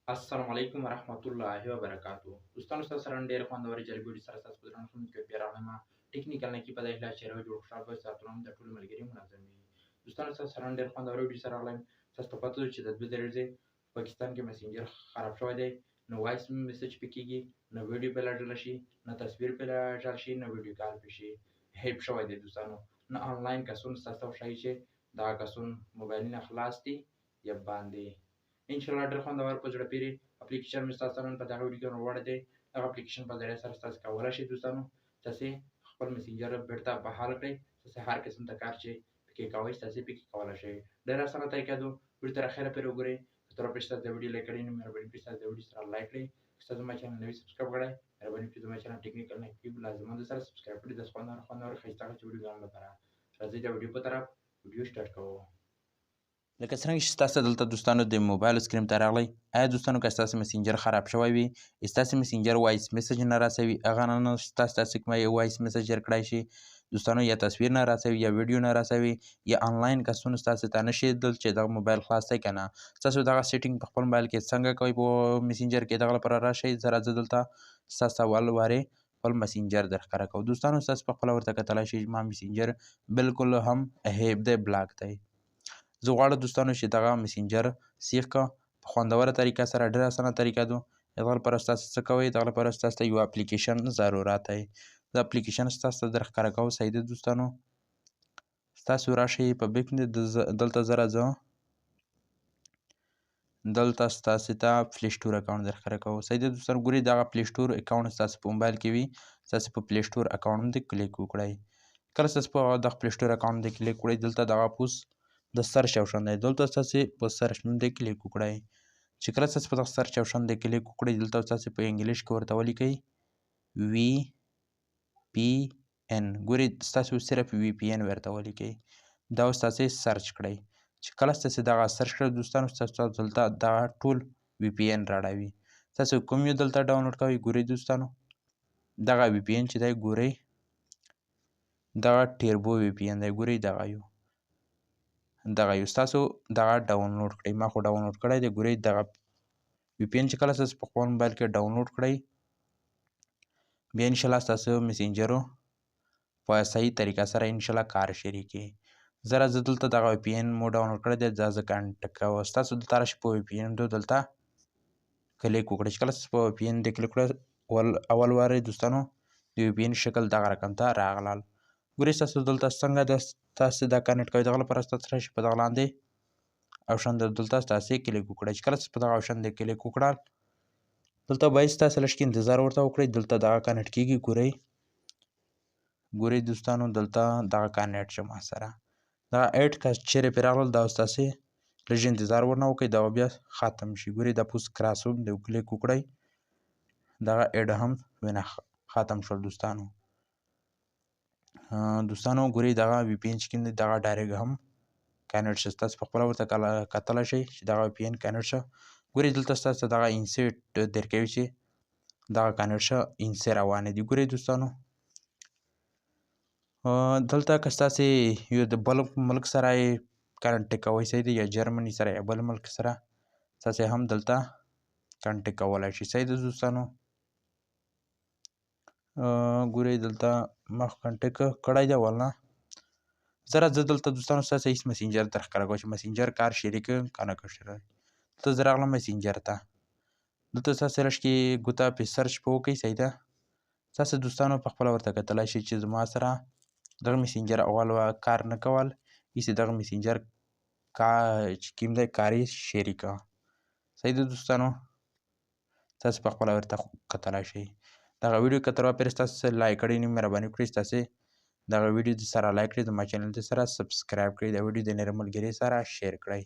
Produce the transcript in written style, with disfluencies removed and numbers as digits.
السلام علیکم ورحمت الله وبرکاتو دوستانو ستاسو سره نن ډېره خوندورې جالبې ویډیو سره ستاسو په درنښت کې بیا راغلم ټیکنیکل نقي په دې اخلاص چې راوي جوړ خوشحال به ساتونم د ټولو ملګري منظم وي دوستانو ستاسو سره نن ډېره خوندوره ویډیو سره راغلم تاسو ته پته ده چې د 2013 پاکستان کې مسنجر خراب شوی دی نه وایس میسج پې کېږي نه ویډیو پې لټلی شي نه تصویر پې لټل شي نه ویډیو کال پې شي هیپ شوی دی دوستانو نه آنلاین کسون ستاسو ته وښایي چې دغه کسون موبایلونه خلاص دي یا بند دي انشاءالله ډېر خوندور په زړه پورې اپلیکیشن مې ستاسو نن په دغه ویډیو کې راوړی دی دغه اپلیکیشن په ذریعه سره تاسو کولی شئ دوستانو تاسې خپل مسنجر بیرته بحال کړئ تاسې هر قسم ته کار چې پکې کوئ تاسې پکې کولی شئ ډېر اسانه طریقه ده ویډیو تر اخره پورې وګورئ که تر اوسه تاسو د ویډیو لایک کړی نو مهرباني وکړئ تاسو د ویډیو سره لایک کړئ که تاسو زما چینل نوي سبسکرایب کړئ مهرباني وکړئ زما چینل ټیکنیکل نقیب لازمه ده سره سبسکرایب کړئ داسې خوندور ښایسته ویډیوګانو لپاره راځئ د ویډیو په طرف ویډیو سټارټ کوو لکه څرنګه چې ستاسو دلته دوستانو د موبایل سکرین ته راغلی آیا دوستانو که ستاسو مسنجر خراب شوی وي ستاسو مسنجر وایس میسج نه رسوي هغه نه ستاسو کوم وایس میسج درکړای شي دوستانو یا تصویر نه رسوي یا ویډیو نه رسوي یا آنلاین کسونه ستاسو ته نشي دل چې دغه موبایل خلاص دی که نه ستاسو دغه سیټینګ په خپل موبایل کې څنګه کوئ په مسنجر کې دغه لپاره راشئ زه راځه دلته ستاسو اول وارې خپل مسنجر درښکاره کوو دوستانو ستاسو پخپله ورته کتلی شئ زما مسنجر بالکل هم هیپ دی بلاک دی زه غواړم دوستانو چې دغه مسنجر سیخ کا په خوندوره طریقه سره ډېره اسانه طریقه ده دغه لپاره ستاسو څه کوئ دغه لپاره ستاسو ته یو اپلیکیشن ضرورت دی د اپلیکیشن ستاسو ته درښکاره کوو صحیح ده دوستانو ستاسو راشئ په بیک دلته زه راځم دلته ستاسو ته پلی سټور اکاونټ درښکاره کوو صحیح ده دوستانو ګورئ دغه پلی سټور اکاونټ ستاسو په موبایل کې وي ستاسو په پلی سټور اکاونټ باندې کلیک وکړئ کله ستاسو په دغه پلی سټور اکاونټ باندې کلیک وکړئ دلته دغه پوس د سرچ آپشن دی دلته تاسو په سرچ باندې کلیک وکړئ چې کله تاسو په دغه سرچ آپشن باندې کلیک وکړئ دلته تاسو په انګلیش کې ورته ولیکئ وی پی ان ګورئ تاسو صرف وی پی ان ورته ولیکئ دا اوس تاسو سرچ کړئ چې کله تاسو دغه سرچ کړئ دوستانو تاسو دلته دغه ټول وی پی ان راړوي تاسو کوم یو دلته ډاونلوډ کوئ ګورئ دوستانو دغه وی پی ان چې دی ګورئ دغه ټیربو وی پی ان دی ګورئ دغه یو ستاسو دغه ډاونلوډ کړئ ما خو ډاونلوډ کړی دی ګورئ دغه وی پی ان چې کله تاسو په خپل موبایل کې ډاونلوډ کړئ بیا انشاءالله ستاسو مسنجرو په صحیح طریقه سره انشاءالله کار شریکي زه راځه دلته دغه وی پی ان مو ډاونلوډ کړی دی زه کنټیکټ کوم ستاسو دلته راشئ په وی پی ان دلته کلیک وکړئ چې کله په وی پی ان دې کلیک کړئ اول وارې دوستانو د وی پی ان شکل دغه رقم ته راغلل ګورئ ستاسو دلته څنګه تاسو دا کنیکټ کوئ دغه لپاره ستاسو راشئ په دغه لاندې آپشن دلته تاسو کلیک وکړئ چې کله په دغه آپشن دې کلیک وکړل دلته باید تاسو لږ انتظار ورته وکړئ دلته دغه کنیکټ کیږي ګورئ دوستانو دلته دغه کنیکټ شو ما سره دغه ایډ که چیرې پرې راغلل دا اوس تاسې لږ انتظار ورنه وکړئ دا بیا ختم شي ګورئ دا پوس کراسوم د کلیک وکړئ دغه ایډ هم وینه ختم شول دوستانو ګورئ دغه وی پی ان چې کوم دی دغه ډایرکټ هم کنیکټ شو تاسو پخپله ورته کتلی شئ چې دغه وی پی ان کنیکټ شه ګورئ دلته ستاسو دغه انسیټ درکوي چې دغه کنیکټ شه انسې روانې دي ګورئ دوستانو دلته که ستاسې یو د بل ملک سره یې کنټیکټ کوئ صحیح دی یا جرمني سره یا بل ملک سره تاسې هم دلته کنټیکټ کولی شئ صحیح ده دوستانو ګورئ دلته ما خو کنټیکټ کړی دی اول نه زه راځه دلته دوستانو ستاسو هیڅ مسنجر درښکاره کوم چې مسنجر کار شریک که نه که شریک دلته زه راغلم مسنجر ته دلته ستاسو لږ کې ګوته پې سرچ په وکړئ صحیح ده تاسو دوستانو پخپله ورته کتلی شئ چې زما سره دغه مسنجر اول کار نه کول هسې دغه مسنجر چې کوم دی کار یې شریکه صحیح ده دوستانو تاسو پخپله ورته کتلی شئ دغه ویډیو که تر اوسه پورې ستاسو لایک کړی نه مهرباني وکړئ ستاسې دغه ویډیو د سره لایک کړئ زما چینل د سره سبسکرایب کړئ دا ویډیو د نورو ملګري سره شیر کړئ